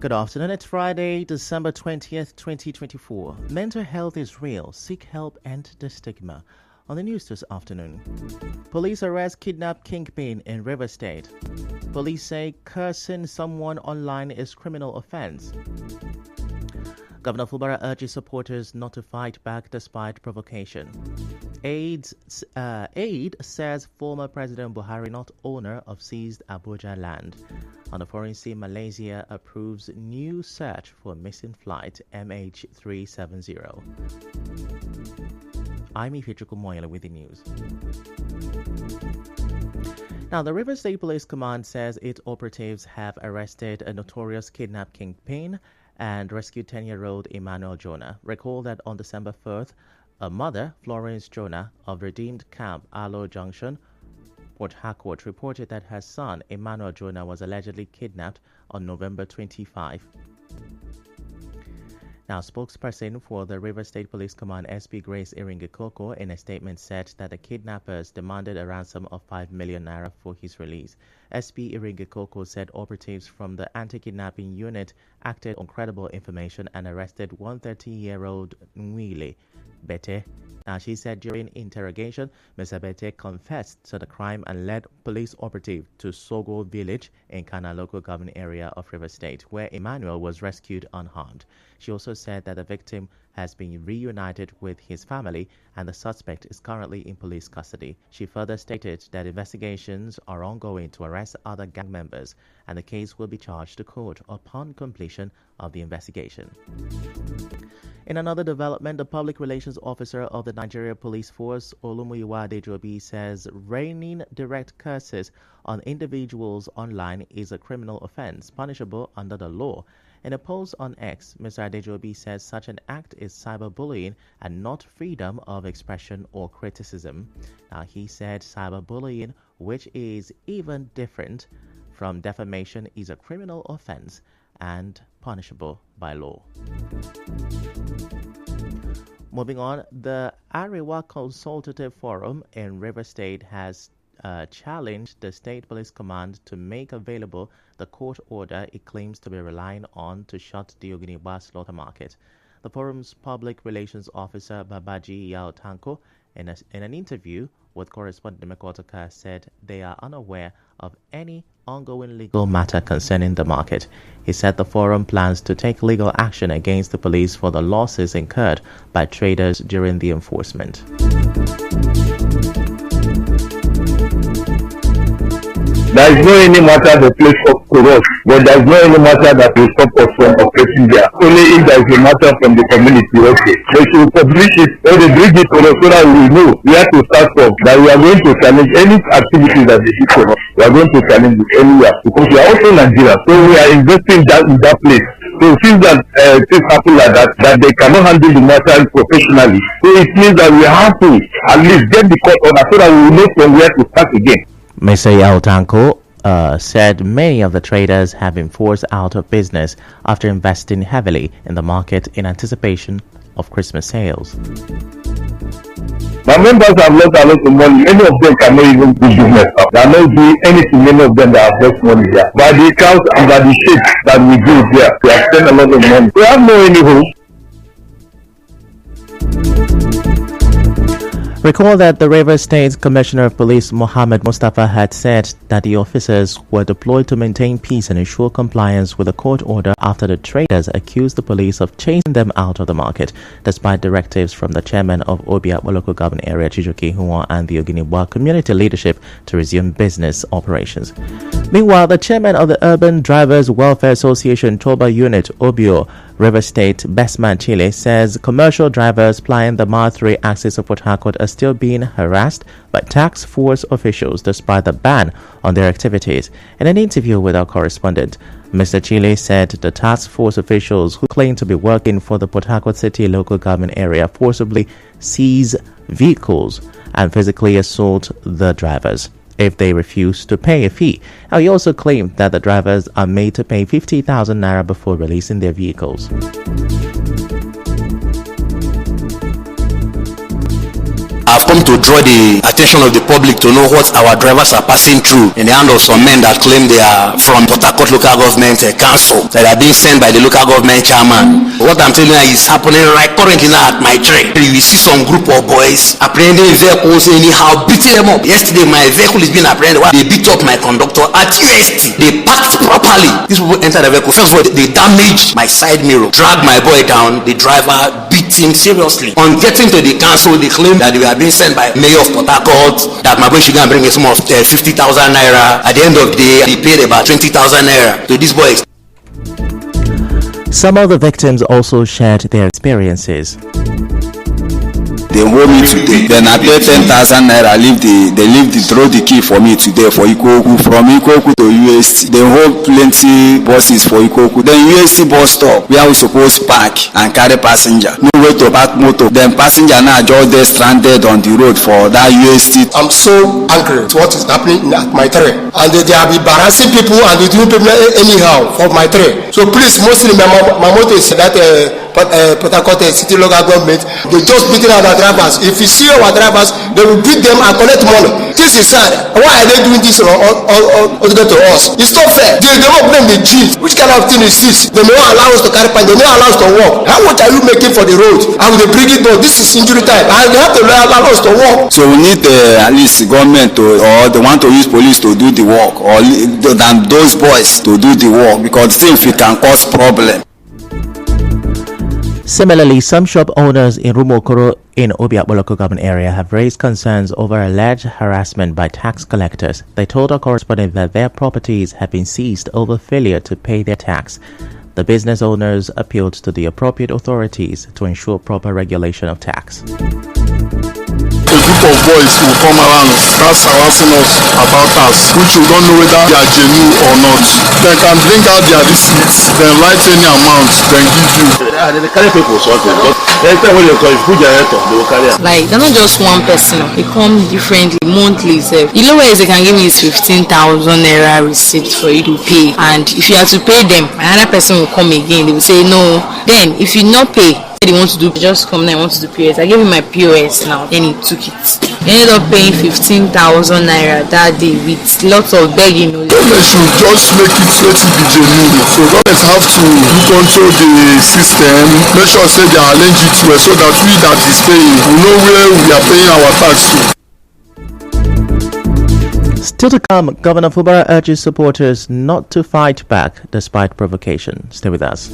Good afternoon. It's Friday, December 20th, 2024. Mental health is real. Seek help and the stigma. On the news this afternoon, police arrest kidnapped kingpin in River State. Police say cursing someone online is criminal offense. Governor Fubara urges supporters not to fight back despite provocation. Aid says former President Buhari not owner of seized Abuja land. On the foreign scene, Malaysia approves new search for missing flight MH370. I'm Ifichuku Moyela with the news. Now, the River State Police Command says its operatives have arrested a notorious kidnap kingpin and rescued 10-year-old Emmanuel Jonah. Recall that on December 4th, a mother, Florence Jonah, of Redeemed Camp, Alo Junction, Port Harcourt, reported that her son, Emmanuel Jonah, was allegedly kidnapped on November 25. Now, spokesperson for the River State Police Command, SP Grace Iringikoko, in a statement said that the kidnappers demanded a ransom of 5 million naira for his release. SP Iringikoko said operatives from the anti-kidnapping unit acted on credible information and arrested 130-year-old Nwile Bete. Now, she said during interrogation, Mr. Bete confessed to the crime and led police operative to Sogo village in Kana local government area of River State, where Emmanuel was rescued unharmed. She also said that the victim has been reunited with his family and the suspect is currently in police custody. She further stated that investigations are ongoing to arrest other gang members and the case will be charged to court upon completion of the investigation. In another development, the public relations officer of the Nigeria Police Force, Olumuyiwa Adejobi, says raining direct curses on individuals online is a criminal offense punishable under the law. In a post on X, Mr. Adejobi says such an act is cyberbullying and not freedom of expression or criticism. Now, he said cyberbullying, which is even different from defamation, is a criminal offense and punishable by law. Moving on, the Arewa Consultative Forum in River State has challenged the State Police Command to make available the court order it claims to be relying on to shut the Oginiba slaughter market. The forum's public relations officer, Babaji Yao Tanko, in an interview with correspondent Mekotoka, said they are unaware of any ongoing legal matter concerning the market. He said the forum plans to take legal action against the police for the losses incurred by traders during the enforcement. There is no any matter the place for us, but there is no any matter that will stop us from operating there. Only if there is a matter from the community, okay. They should publish it or they bring it to us so that we know where to start from. That we are going to challenge any activity that they do for us. We are going to challenge it anywhere because we are also Nigeria, so we are investing in that place. So since that things happen like that they cannot handle the matter professionally, so it means that we have to at least get the court order so that we will know from where to start again. Mr. Yao Tanko said many of the traders have been forced out of business after investing heavily in the market in anticipation of Christmas sales. My members have lost a lot of money. Many of them cannot even do business. They are not doing anything. Many of them that have lost money there. By the accounts and by the shit that we do there, we have spent a lot of money. We have no any hope. Recall that the River State Commissioner of Police Mohammed Mustafa had said that the officers were deployed to maintain peace and ensure compliance with the court order after the traders accused the police of chasing them out of the market, despite directives from the chairman of Obiakpo Local Government Area Chijoke Huwa and the Oginiwa community leadership to resume business operations. Meanwhile, the chairman of the Urban Drivers Welfare Association Toba Unit, Obio, River State Bestman Chile, says commercial drivers plying the Mile 3 axis of Port Harcourt are still being harassed by tax force officials despite the ban on their activities. In an interview with our correspondent, Mr. Chile said the task force officials who claim to be working for the Port Harcourt City local government area forcibly seize vehicles and physically assault the drivers if they refuse to pay a fee. Now, he also claimed that the drivers are made to pay 50,000 naira before releasing their vehicles. have come to draw the attention of the public to know what our drivers are passing through in the hand of some men that claim they are from Port Harcourt Local Government Council, that are being sent by the local government chairman. What I'm telling you is happening right currently now at my train. You will see some group of boys apprehending vehicles anyhow, beating them up. Yesterday, my vehicle is being apprehended. They beat up my conductor at UST. They packed properly. These people entered the vehicle. First of all, they damaged my side mirror, dragged my boy down. The driver beat him seriously. On getting to the council, they claimed that they were being sent by Mayor of Port Harcourt, that my boy should go and bring a sum of 50,000 naira. At the end of the day, he paid about 20,000 naira to these boys. Some of the victims also shared their experiences. They owe me today. Then I pay 10,000 naira. Throw the key for me today for Ikoku. From Ikoku to UST. They hold plenty buses for Ikoku. Then UST bus stop where we supposed park and carry passenger. No way to park motor. Then passenger now just there stranded on the road for that UST. I'm so angry to what is happening at my train, and they are embarrassing people and they do people anyhow for my train. So please, mostly my motto is that Port Harcourt City Local Government, they just beating our drivers. If you see our drivers, they will beat them and collect money. This is sad. Why are they doing this to us? It's not fair. They don't blame the jeans. Which kind of thing is this? They don't allow us to carry pan. They don't allow us to walk. How much are you making for the road? And they bring it down. This is injury time. And they have to allow us to walk. So we need at least government or they want to use police to do the work, or than those boys to do the work, because if it can cause problem. Similarly, some shop owners in Rumokoro in Obiakpor local government area have raised concerns over alleged harassment by tax collectors. They told our correspondent that their properties have been seized over failure to pay their tax. The business owners appealed to the appropriate authorities to ensure proper regulation of tax. A group of boys will come around, start harassing us about us, which we don't know whether they are genuine or not. They can bring out their receipts, then write any amount, then give you. They carry people something, but anytime when they call, if you put their head up, they will carry it. Like, they're not just one person, they come differently, monthly. So the lowest they can give me is 15,000 naira receipt for you to pay. And if you have to pay them, another person will come again, they will say no. Then, if you not pay, they want to do, just come now, I want to do POS. I gave him my POS now, then he took it. He ended up paying 15,000 naira that day with lots of begging. Government should just make it let it be genuine. So government have to control the system, make sure say they arrange it well so that we that is paying, we know where we are paying our tax to. Still to come, Governor Fubara urges supporters not to fight back despite provocation. Stay with us.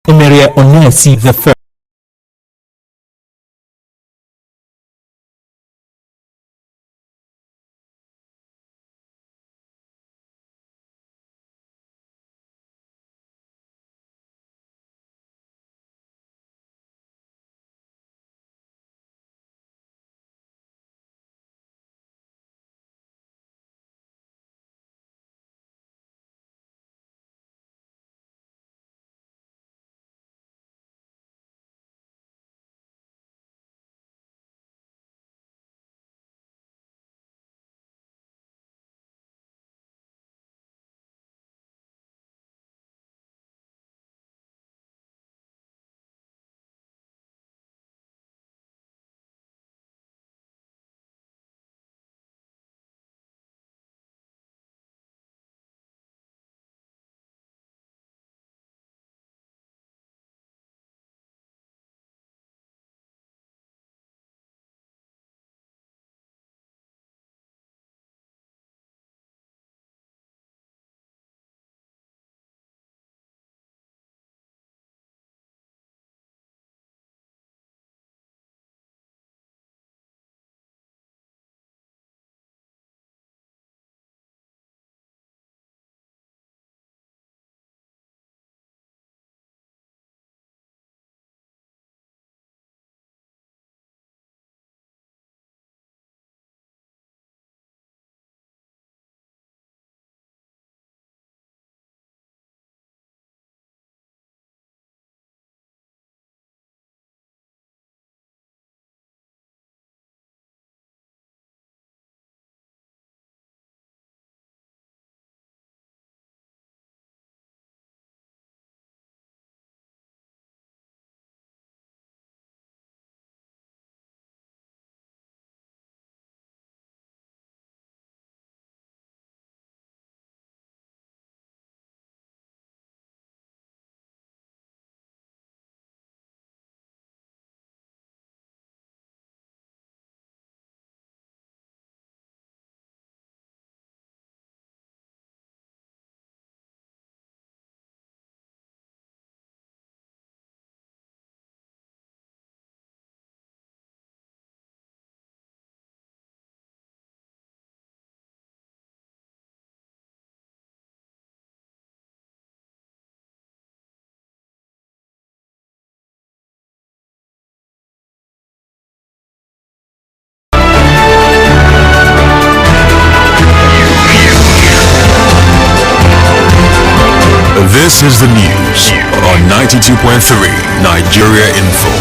Emeria Onesi the first. This is the news on 92.3 Nigeria Info.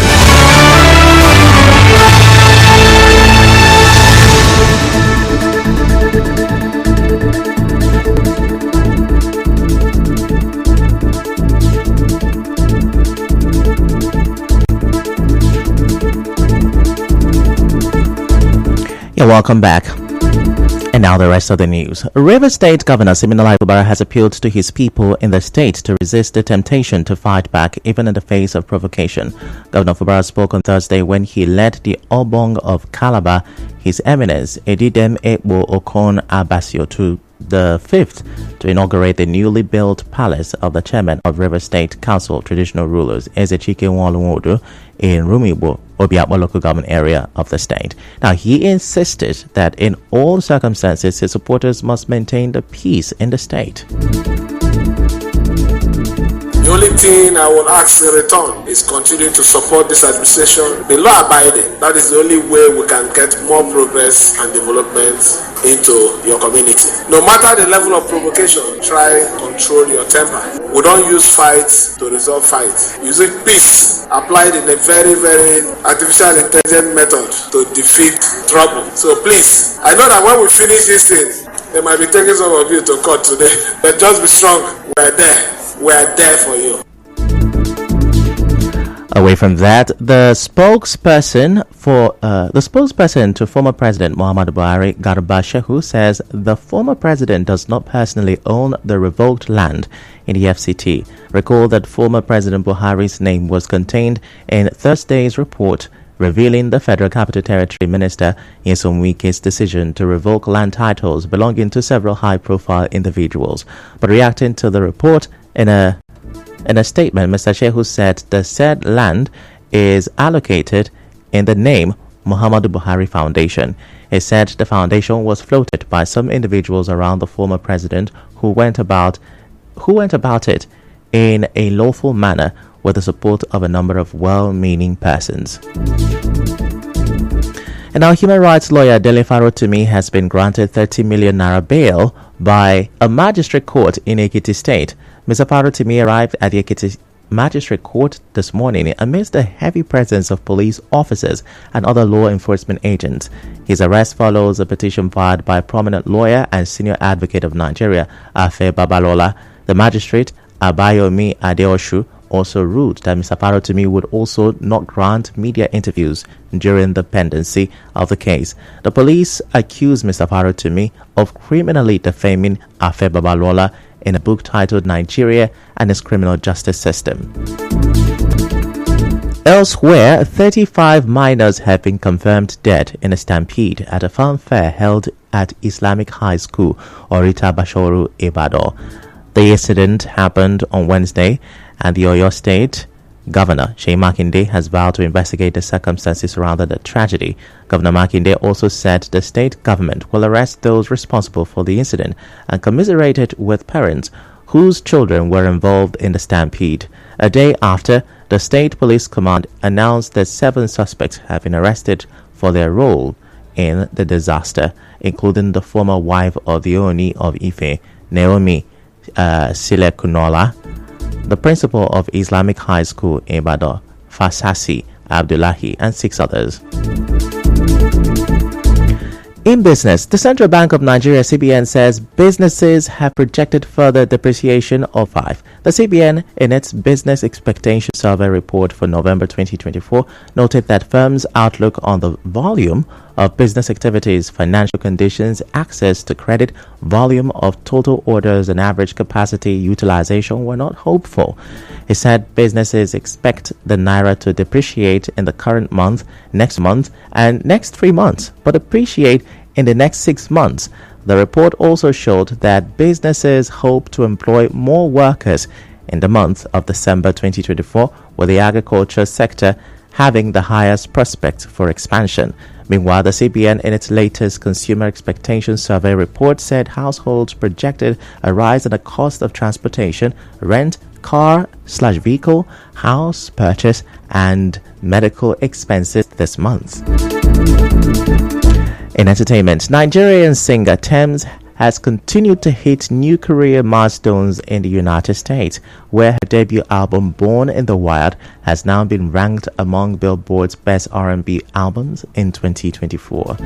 Yeah, welcome back. And now the rest of the news. Rivers State Governor Siminalayi Fubara has appealed to his people in the state to resist the temptation to fight back even in the face of provocation. Governor Fubara spoke on Thursday when he led the Obong of Calabar, His Eminence Edidem Ekbo Okon Abasio, to the 5th to inaugurate the newly built palace of the chairman of River State Council Traditional Rulers, Ezechike Nwalunwodo, in Rumibo, Obiakpo local government area of the state. Now, he insisted that in all circumstances, his supporters must maintain the peace in the state. The only thing I will ask in return is continue to support this administration, be law abiding. That is the only way we can get more progress and development into your community. No matter the level of provocation, try control your temper. We don't use fights to resolve fights. Using peace applied in a very, very artificial intelligence method to defeat trouble. So please, I know that when we finish this thing, they might be taking some of you to court today, but just be strong. We're there. We're there for you. Away from that, the spokesperson to former President Muhammadu Buhari, Garba Shehu, says the former president does not personally own the revoked land in the FCT. Recall that former President Buhari's name was contained in Thursday's report revealing the Federal Capital Territory Minister Nyesom Wike's decision to revoke land titles belonging to several high-profile individuals. But reacting to the report, in a statement, Mr. Shehu said the said land is allocated in the name Muhammadu Buhari Foundation. He said the foundation was floated by some individuals around the former president who went about it in a lawful manner with the support of a number of well-meaning persons. And now, human rights lawyer Dele Farotimi has been granted 30 million naira bail by a magistrate court in Ekiti State. Mr. Farotimi arrived at the Ekiti Magistrate Court this morning amidst the heavy presence of police officers and other law enforcement agents. His arrest follows a petition filed by a prominent lawyer and senior advocate of Nigeria, Afe Babalola. The magistrate, Abayomi Adeoshu, also ruled that Mr. Farotimi would also not grant media interviews during the pendency of the case. The police accused Mr. Farotimi of criminally defaming Afe Babalola in a book titled Nigeria and its Criminal Justice System. Elsewhere, 35 minors have been confirmed dead in a stampede at a farm fair held at Islamic High School, Orita Bashoru, Ibadan. The incident happened on Wednesday, and the Oyo State Governor Seyi Makinde has vowed to investigate the circumstances surrounding the tragedy. Governor Makinde also said the state government will arrest those responsible for the incident and commiserated with parents whose children were involved in the stampede. A day after, the State Police Command announced that 7 suspects have been arrested for their role in the disaster, including the former wife of the Ooni of Ife, Naomi Silekunola, the principal of Islamic High School in Ibadan, Fasasi Abdullahi, and 6 others. In business, the Central Bank of Nigeria, CBN, says businesses have projected further depreciation of 5. The CBN, in its Business Expectation Survey report for November 2024, noted that firms' outlook on the volume of business activities, financial conditions, access to credit, volume of total orders, and average capacity utilization were not hopeful. It said businesses expect the naira to depreciate in the current month, next month, and next 3 months, but appreciate in the next 6 months. The report also showed that businesses hope to employ more workers in the month of December 2024, with the agriculture sector having the highest prospects for expansion. Meanwhile, the CBN, in its latest Consumer Expectation Survey report, said households projected a rise in the cost of transportation, rent, car/vehicle, house purchase, and medical expenses this month. In entertainment, Nigerian singer Tems has continued to hit new career milestones in the United States, where her debut album Born in the Wild has now been ranked among Billboard's best R&B albums in 2024.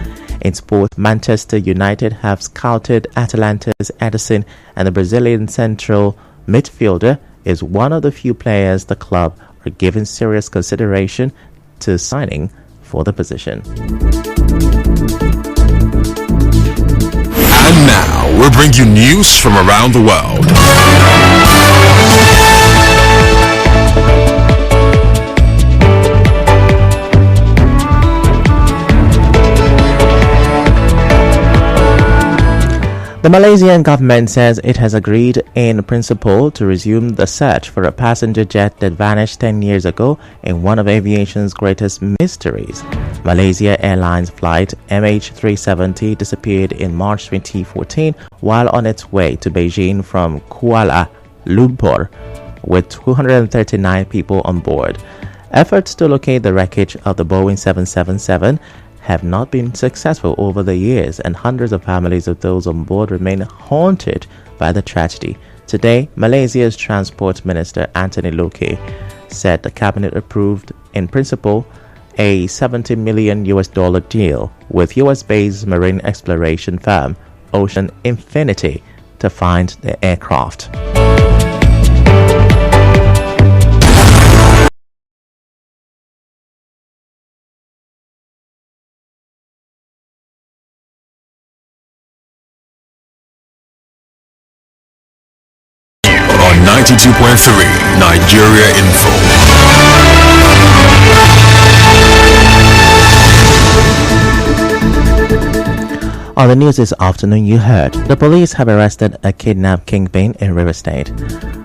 In sport, Manchester United have scouted Atalanta's Edison, and the Brazilian central midfielder is one of the few players the club are giving serious consideration to signing for the position. And now, we'll bring you news from around the world. The Malaysian government says it has agreed in principle to resume the search for a passenger jet that vanished 10 years ago in one of aviation's greatest mysteries. Malaysia Airlines flight MH370 disappeared in March 2014 while on its way to Beijing from Kuala Lumpur with 239 people on board. Efforts to locate the wreckage of the Boeing 777 have not been successful over the years, and hundreds of families of those on board remain haunted by the tragedy. Today, Malaysia's Transport Minister Anthony Loke said the cabinet approved in principle a $70 million deal with US-based marine exploration firm Ocean Infinity to find the aircraft. On 92.3 Nigeria Info. On the news this afternoon, you heard the police have arrested a kidnapped kingpin in River State.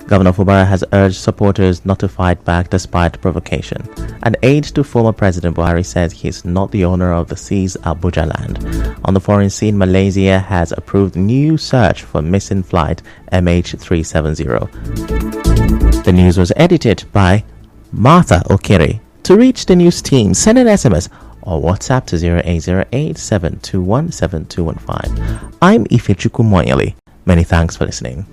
Governor Fubara has urged supporters not to fight back despite provocation. An aide to former President Buhari says he is not the owner of the seized Abuja land. On the foreign scene, Malaysia has approved new search for missing flight MH370. The news was edited by Martha Okere. To reach the news team, send an SMS or WhatsApp to 0808-721-7215. I'm Ifechukwu Moyeli. Many thanks for listening.